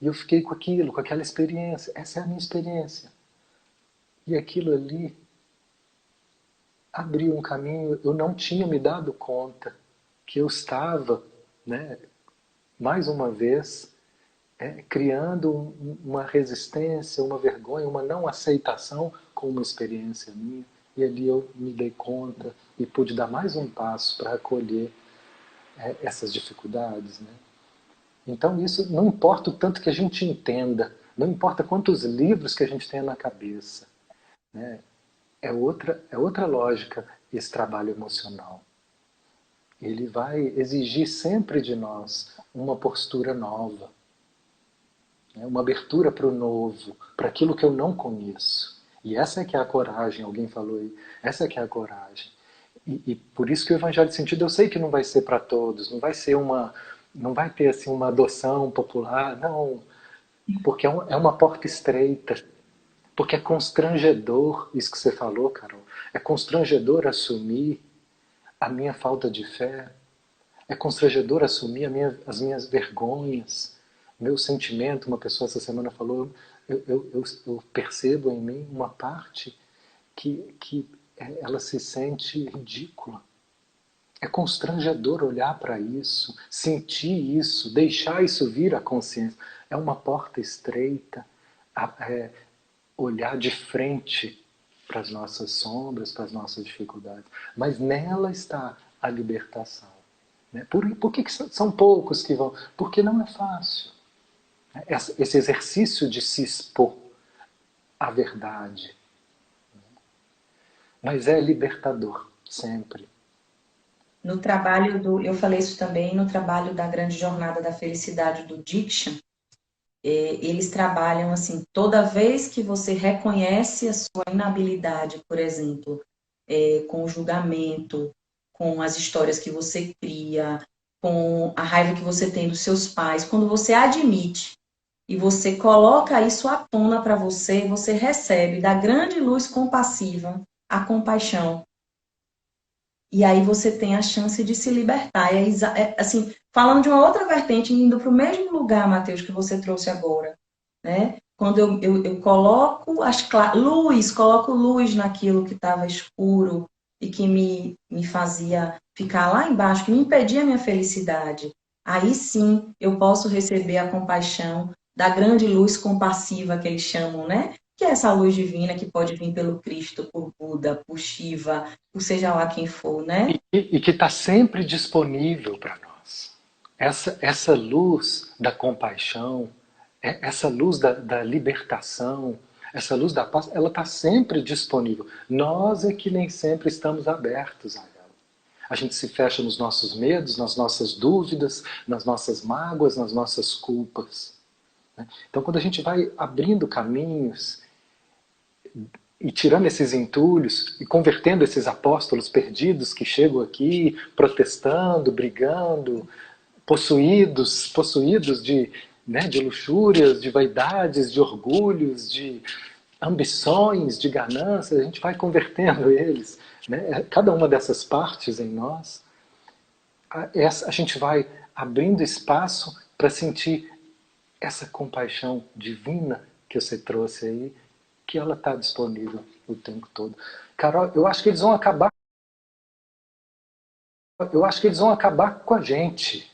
E eu fiquei com aquilo, com aquela experiência. Essa é a minha experiência. E aquilo ali abriu um caminho. Eu não tinha me dado conta que eu estava, né, mais uma vez, criando uma resistência, uma vergonha, uma não aceitação com uma experiência minha. E ali eu me dei conta e pude dar mais um passo para acolher essas dificuldades. Né? Então isso não importa o tanto que a gente entenda, não importa quantos livros que a gente tenha na cabeça. Né? É outra lógica esse trabalho emocional. Ele vai exigir sempre de nós uma postura nova, né? Uma abertura para o novo, para aquilo que eu não conheço. E essa é que é a coragem, alguém falou aí, essa é que é a coragem. E por isso que o Evangelho de Sentido eu sei que não vai ser para todos, não vai ser não vai ter assim uma adoção popular, não, porque é uma porta estreita, porque é constrangedor isso que você falou, Carol, é constrangedor assumir a minha falta de fé, é constrangedor assumir as minhas vergonhas, meu sentimento. Uma pessoa essa semana falou, eu percebo em mim uma parte que ela se sente ridícula. É constrangedor olhar para isso, sentir isso, deixar isso vir à consciência. É uma porta estreita, olhar de frente para as nossas sombras, para as nossas dificuldades. Mas nela está a libertação. Né? Por que são poucos que vão? Porque não é fácil. Esse exercício de se expor à verdade. Mas é libertador, sempre. No trabalho eu falei isso também no trabalho da grande jornada da felicidade do Diksha, eles trabalham assim, toda vez que você reconhece a sua inabilidade, por exemplo, com o julgamento, com as histórias que você cria, com a raiva que você tem dos seus pais, quando você admite e você coloca isso à tona para você, você recebe da grande luz compassiva a compaixão. E aí você tem a chance de se libertar. Assim, falando de uma outra vertente, indo para o mesmo lugar, Matheus, que você trouxe agora, né? Quando eu coloco coloco luz naquilo que estava escuro e que me fazia ficar lá embaixo, que me impedia a minha felicidade. Aí sim eu posso receber a compaixão da grande luz compassiva que eles chamam, né? Que é essa luz divina que pode vir pelo Cristo, por Buda, por Shiva, por seja lá quem for, né? E que está sempre disponível para nós. Essa luz da compaixão, essa luz da libertação, essa luz da paz, ela está sempre disponível. Nós é que nem sempre estamos abertos a ela. A gente se fecha nos nossos medos, nas nossas dúvidas, nas nossas mágoas, nas nossas culpas. Então, quando a gente vai abrindo caminhos e tirando esses entulhos e convertendo esses apóstolos perdidos que chegam aqui protestando, brigando, possuídos de luxúrias, de vaidades, de orgulhos, de ambições, de ganâncias, a gente vai convertendo eles. Né? Cada uma dessas partes em nós, a gente vai abrindo espaço para sentir essa compaixão divina que você trouxe aí, que ela está disponível o tempo todo. Carol, eu acho que eles vão acabar. Eu acho que eles vão acabar com a gente.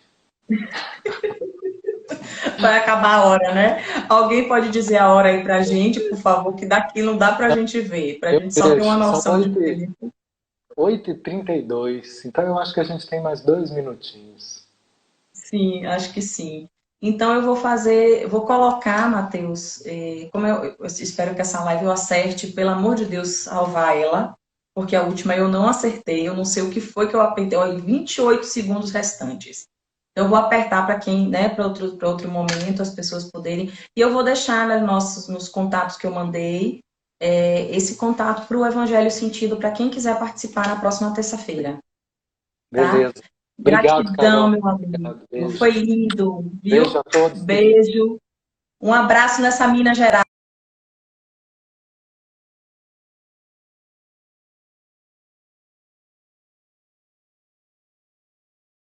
Vai acabar a hora, né? Alguém pode dizer a hora aí pra gente, por favor, que daqui não dá pra gente ver, pra Eu gente só ter uma vejo, são noção de tempo. 8h32, então eu acho que a gente tem mais 2 minutinhos. Sim, acho que sim. Então eu vou colocar, Matheus, como eu espero que essa live eu acerte, pelo amor de Deus, salvar ela, porque a última eu não acertei, eu não sei o que foi que eu apertei, olha, 28 segundos restantes. Então, eu vou apertar para quem, né, para outro momento, as pessoas poderem. E eu vou deixar nos contatos que eu mandei, esse contato para o Evangelho Sentido, para quem quiser participar na próxima terça-feira, tá? Beleza. Obrigado, Gratidão, Carol. meu amigo. Obrigado. Beijo. Foi lindo, Beijo viu? a todos. Beijo. Um abraço nessa Minas Gerais.